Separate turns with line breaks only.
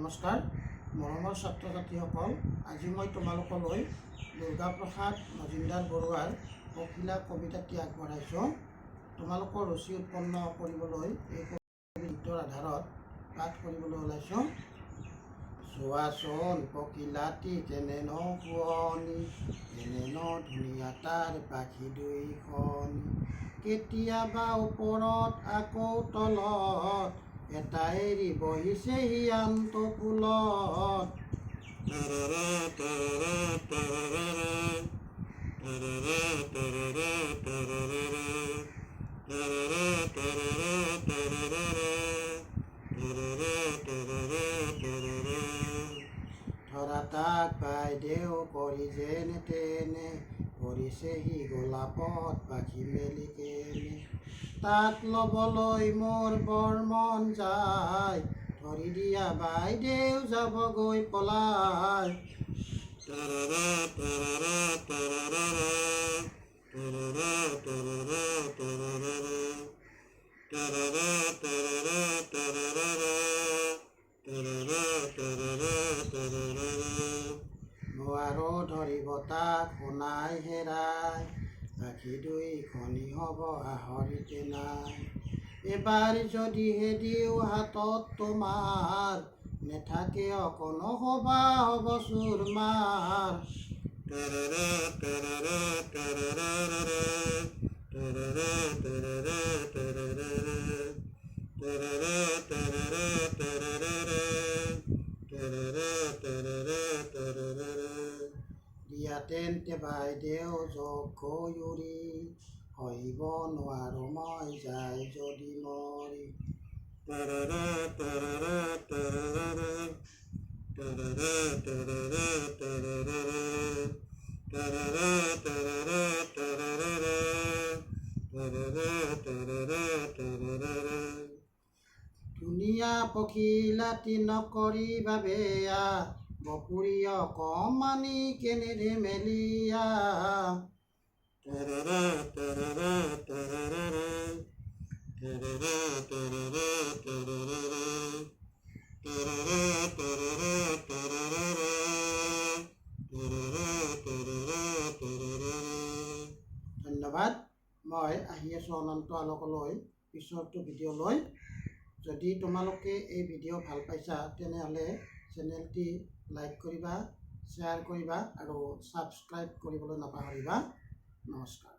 নমস্কাৰ মৰমৰ ছাত্ৰ ছাত্ৰীসকল, আজি মই তোমালোকলৈ দুৰ্গা প্ৰসাদ মজুমদাৰ বৰুৱাৰ পখিলা কবিতাটি আগবঢ়াইছোঁ। তোমালোকৰ ৰুচি উৎপন্ন কৰিবলৈ এই কবিতাৰ আধাৰত পাঠ কৰিবলৈ ওলাইছোঁ। চোৱাচোন পখিলাটি কেনেন শুৱনি, কেনেন ধুনীয়া তাৰ পাখি দুইখনি, কেতিয়াবা ওপৰত আকৌ তলত, এটা এৰি বহিছেহি আনটো ফুলত। ধৰা তাক বাইদেউ কৰি যেনে তেনে, কৰিছেহি গোলাপত পাখি মেলি কেনে, তাক ল'বলৈ মোৰ বৰ মন যায়, ধৰি দিয়া বাইদেউ যাবগৈ পলাই। নোৱাৰো ধৰিব তাক শুনাই হেৰাই, পাখি দুইখনি হ'ব আহৰিতে নাই। এবাৰ যদিহে দিওঁ হাতত তোমাৰ, নেথাকে অকণো হ'বা হ'ব চুৰমাৰ। দিয়া তেন্তে বাইদেউ জগৈ উৰি, সহিব নোৱাৰো মই যাই যদি মৰি। ধুনীয়া পখিলাটি নকৰিবা বেয়া, বপুৰি অকমানি কেনেৰে মেলিয়া। ধন্যবাদ। মই আহি আছোঁ অনন্ত আলোকলৈ পিছৰটো ভিডিঅ'লৈ। যদি তোমালোকে এই ভিডিঅ' ভাল পাইছা তেনেহ'লে চেনেলটি লাইক কৰিবা, শ্বেয়াৰ কৰিবা আৰু ছাবস্ক্ৰাইব কৰিবলৈ নাপাহৰিবা। নমস্কাৰ।